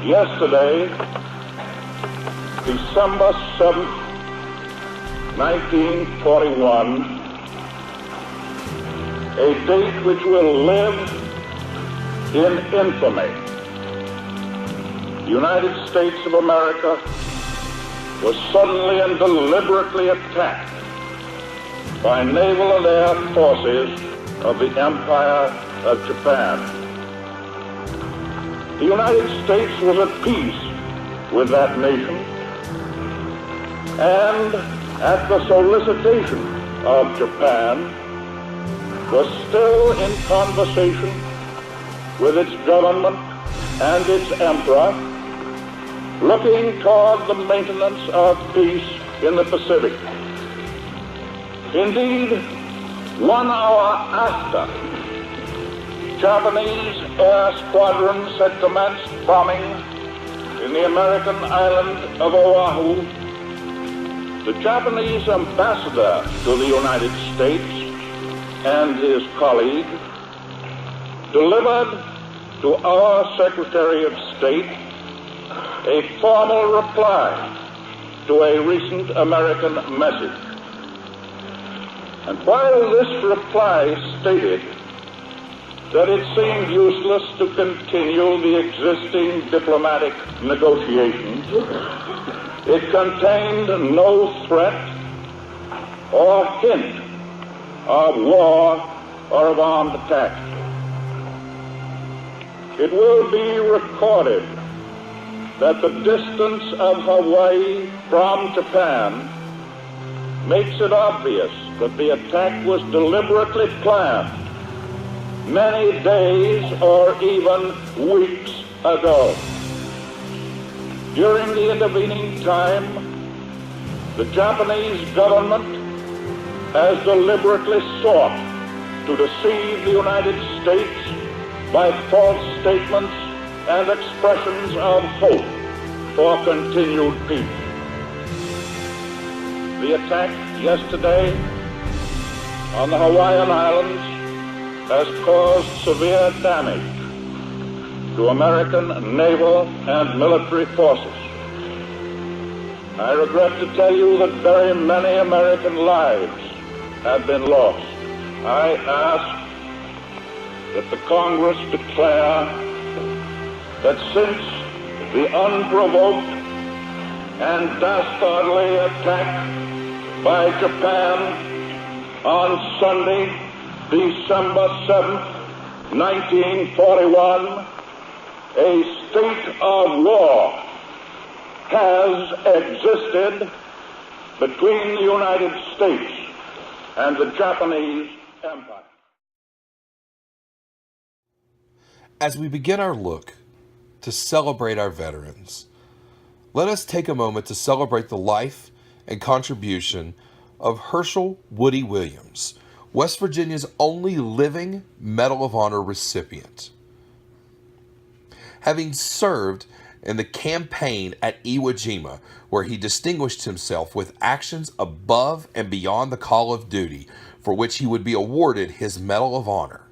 Yesterday, December 7th, 1941, a date which will live in infamy. The United States of America was suddenly and deliberately attacked by naval and air forces of the Empire of Japan. The United States was at peace with that nation, and at the solicitation of Japan, was still in conversation with its government and its emperor, looking toward the maintenance of peace in the Pacific. Indeed, 1 hour after Japanese air squadrons had commenced bombing in the American island of Oahu, the Japanese ambassador to the United States and his colleague delivered to our Secretary of State a formal reply to a recent American message. And while this reply stated that it seemed useless to continue the existing diplomatic negotiations, it contained no threat or hint of war or of armed attack. It will be recorded that the distance of Hawaii from Japan makes it obvious that the attack was deliberately planned many days or even weeks ago. During the intervening time, the Japanese government has deliberately sought to deceive the United States by false statements and expressions of hope for continued peace. The attack yesterday on the Hawaiian Islands has caused severe damage to American naval and military forces. I regret to tell you that very many American lives have been lost. I ask that the Congress declare that since the unprovoked and dastardly attack by Japan on Sunday, December 7th, 1941, a state of war has existed between the United States and the Japanese Empire. As we begin our look to celebrate our veterans, let us take a moment to celebrate the life and contribution of Herschel Woody Williams, West Virginia's only living Medal of Honor recipient. Having served in the campaign at Iwo Jima, where he distinguished himself with actions above and beyond the call of duty, for which he would be awarded his Medal of Honor.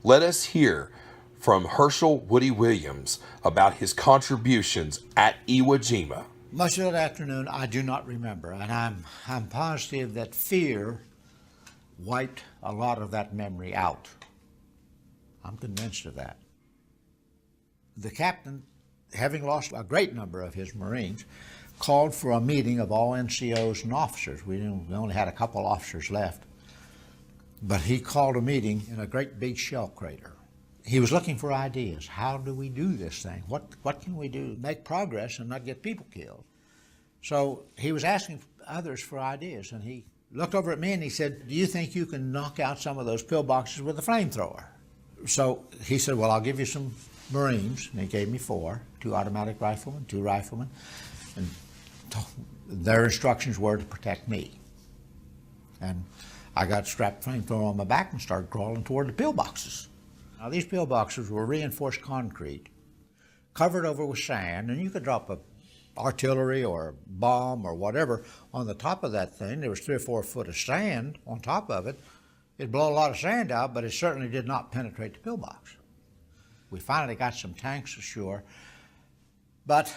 Let us hear from Herschel Woody Williams about his contributions at Iwo Jima. Much of that afternoon I do not remember, and I'm positive that fear wiped a lot of that memory out. I'm convinced of that. The captain, having lost a great number of his Marines, called for a meeting of all NCOs and officers. We only had a couple officers left. But he called a meeting in a great big shell crater. He was looking for ideas. How do we do this thing? What can we do to make progress and not get people killed? So he was asking others for ideas, and he looked over at me and he said, "Do you think you can knock out some of those pillboxes with a flamethrower?" So he said, "Well, I'll give you some Marines," and he gave me 4, 2 automatic riflemen, 2 riflemen, and their instructions were to protect me. And I got strapped flamethrower on my back and started crawling toward the pillboxes. Now these pillboxes were reinforced concrete, covered over with sand, and you could drop a artillery or a bomb or whatever on the top of that thing. There was 3 or 4 foot of sand on top of it. It'd blow a lot of sand out, but it certainly did not penetrate the pillbox. We finally got some tanks ashore, But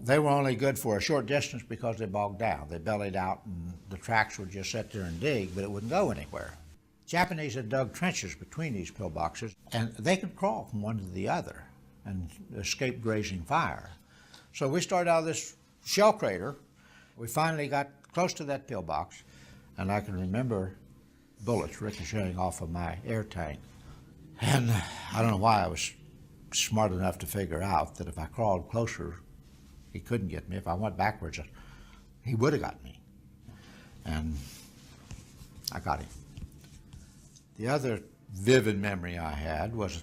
they were only good for a short distance because they bogged down. They bellied out, and the tracks would just sit there and dig, but it wouldn't go anywhere. Japanese had dug trenches between these pillboxes, and they could crawl from one to the other and escape grazing fire. So we started out of this shell crater. We finally got close to that pillbox, and I can remember bullets ricocheting off of my air tank. And I don't know why I was smart enough to figure out that if I crawled closer, he couldn't get me. If I went backwards, he would have got me. And I got him. The other vivid memory I had was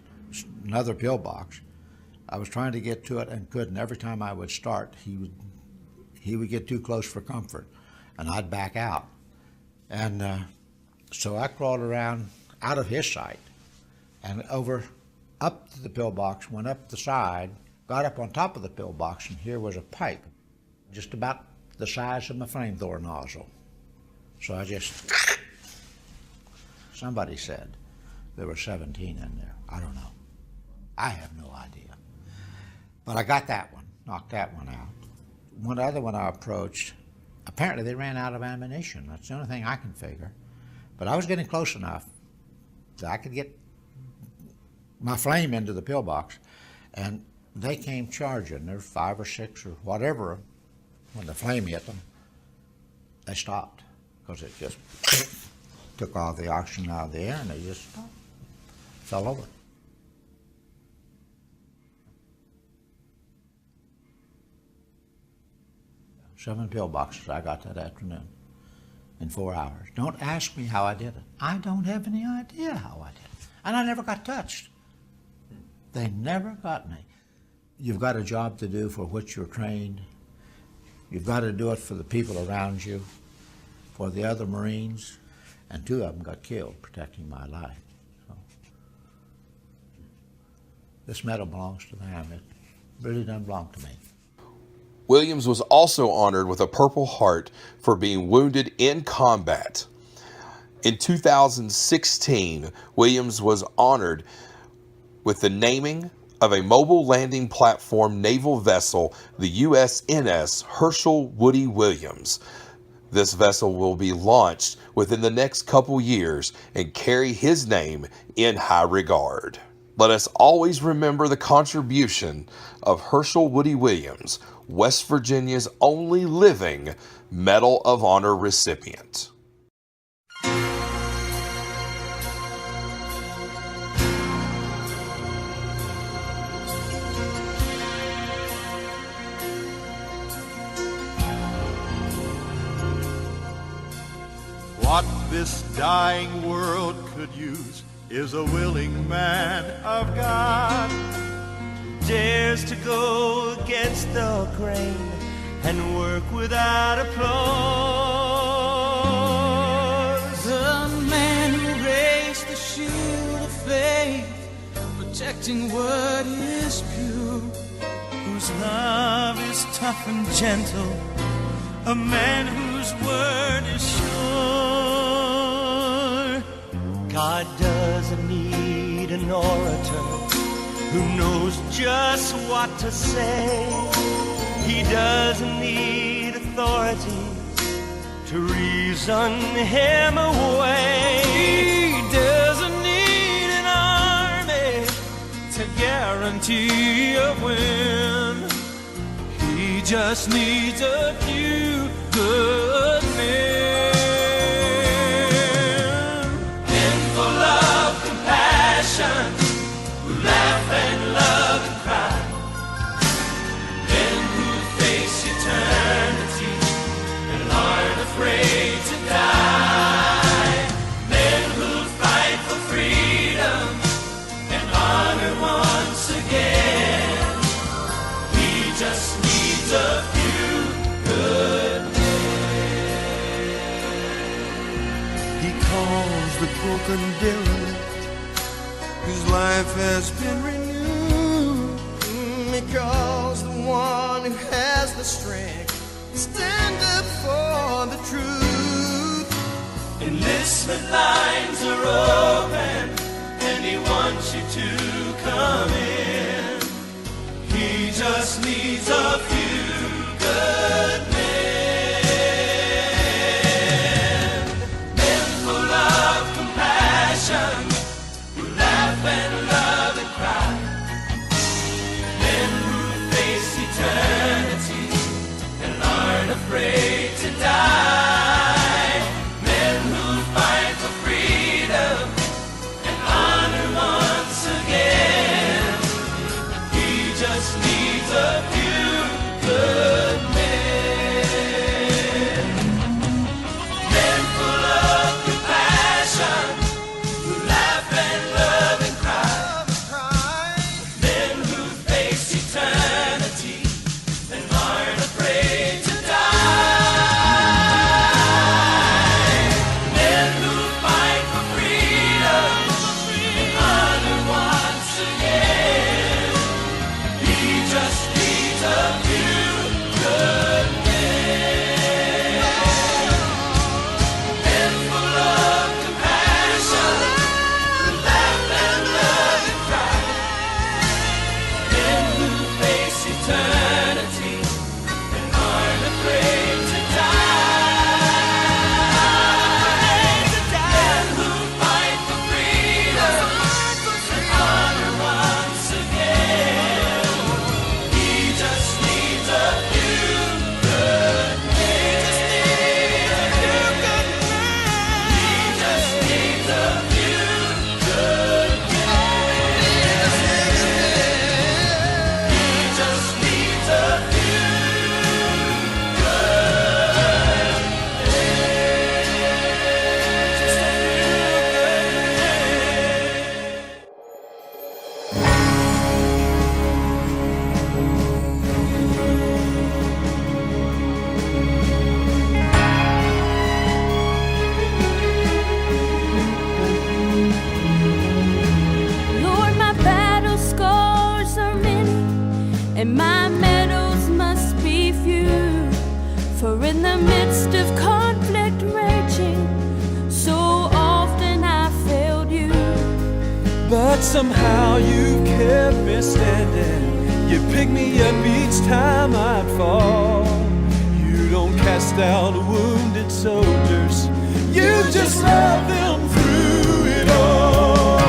another pillbox. I was trying to get to it and couldn't. Every time I would start, he would get too close for comfort, and I'd back out. And so I crawled around out of his sight and up to the pillbox, went up the side, got up on top of the pillbox, and here was a pipe, just about the size of my flamethrower nozzle. So I just, somebody said there were 17 in there. I don't know. I have no idea. But I got that one, knocked that one out. One other one I approached, apparently they ran out of ammunition. That's the only thing I can figure. But I was getting close enough that I could get my flame into the pillbox, and they came charging. There were 5 or 6 or whatever. When the flame hit them, they stopped because it just took all the oxygen out of the air, and they just stopped, fell over. 7 pillboxes I got that afternoon in 4 hours. Don't ask me how I did it. I don't have any idea how I did it. And I never got touched. They never got me. You've got a job to do for which you're trained. You've got to do it for the people around you, for the other Marines, and 2 of them got killed protecting my life. So, this medal belongs to them. It really doesn't belong to me. Williams was also honored with a Purple Heart for being wounded in combat. In 2016, Williams was honored with the naming of a mobile landing platform naval vessel, the USNS Herschel Woody Williams. This vessel will be launched within the next couple years and carry his name in high regard. Let us always remember the contribution of Herschel Woody Williams, West Virginia's only living Medal of Honor recipient. What this dying world could use is a willing man of God who dares to go against the grain and work without applause. The man who raised the shield of faith, protecting what is pure, Whose love is tough and gentle, a man whose word is sure. God doesn't need an orator who knows just what to say. He doesn't need authority to reason him away. he doesn't need an army To guarantee a win, he just needs a few good men. Men full of compassion, who laugh and love and cry. Men who face eternity and aren't afraid to die. Men who fight for freedom and honor once again. He just needs a few good men. He calls the broken derelict whose life has been renewed. He calls the one who has the strength to stand up for the truth. Enlistment lines are open and he wants you to come in. He just needs a few good men, men full of compassion, who laugh and love and cry, men who face eternity and aren't afraid to die, men who fight for freedom and honor once again. He just needs a few good men, men full of compassion, who laugh and love and cry, men who face eternity and aren't afraid to die, men who fight for freedom and honor once again. He just needs a few good men, men full of compassion, who laugh and love and cry, men who face eternity and aren't afraid to die, men who fight for freedom and honor once again. He just needs a few good men. He just needs a few good men. He just needs a few Lord, my battle scars are many, and my medals must be few. For in the midst of conflict raging, so often I failed you. But somehow you kept me standing. You pick me up each time I'd fall. You don't cast out wounded soldiers. You just love them through it all.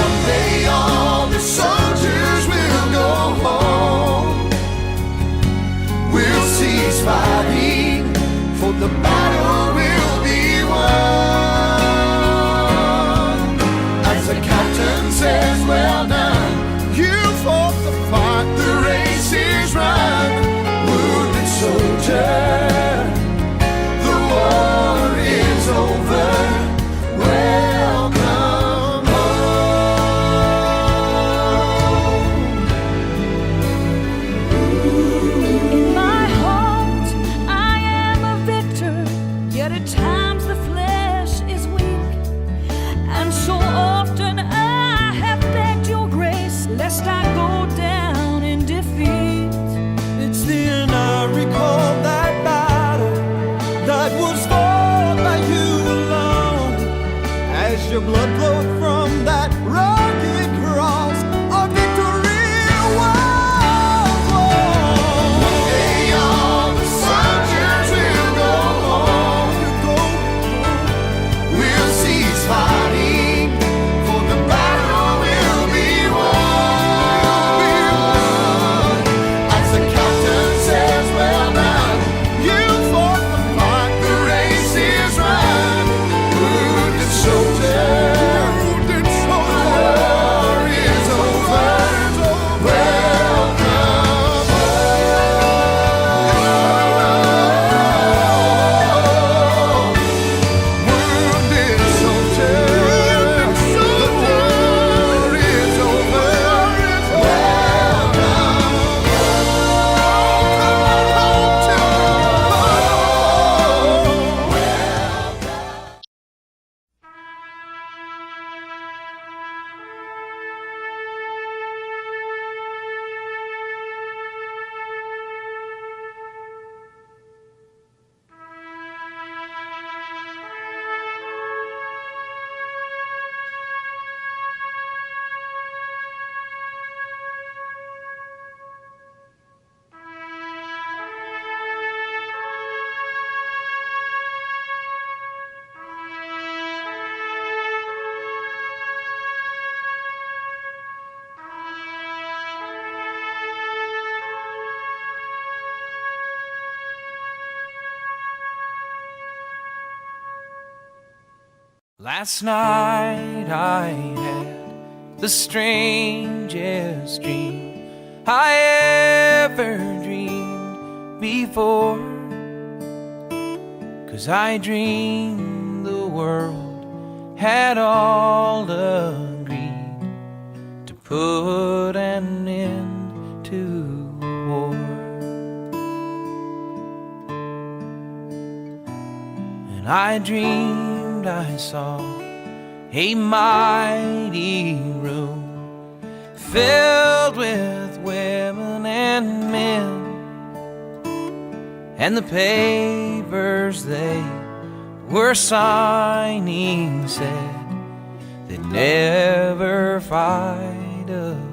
One day all the soldiers will go home. We'll cease fighting, for the battle will be won. As the captain says, well done, you fought the fight, the race is run. Wounded soldier, the war is over. Welcome home. In my heart, I am a victor, yet at times the flesh is weak. And so often I have begged your grace, lest I go down in defeat. It's then I recall that battle that was fought by you alone. As your blood flowed from that rugged cross, our victory was won. One day all the soldiers will go home. We'll cease fighting, for the battle will be won. As the captain says, well done, you fought the fight, the race is run. Wounded soldier, Last night I had the strangest dream I ever dreamed before. 'Cause I dreamed the world had all agreed to put an end to war. And I dreamed I saw a mighty room filled with women and men, and the papers they were signing said they'd never fight again.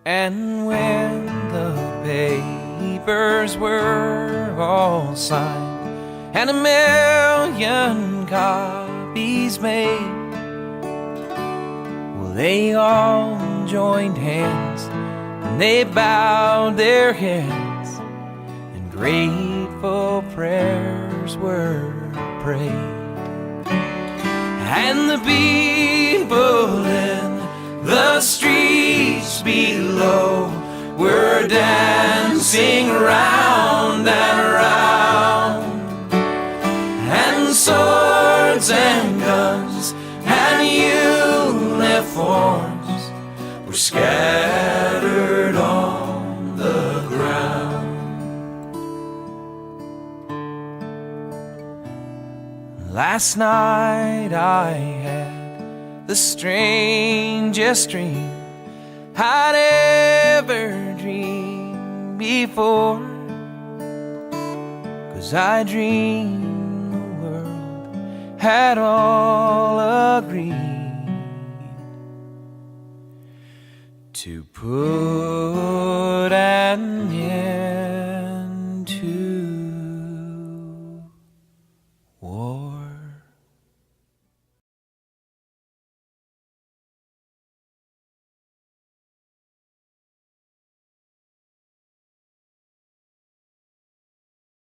And when the papers were all signed and 1,000,000 copies made, well, they all joined hands and they bowed their heads, and grateful prayers were prayed. And the people in the streets below were dancing round and round, and swords and guns and uniforms were scattered on the ground. Last night I had the strangest dream I'd ever dreamed before. 'Cause I dreamed the world had all agreed to put an end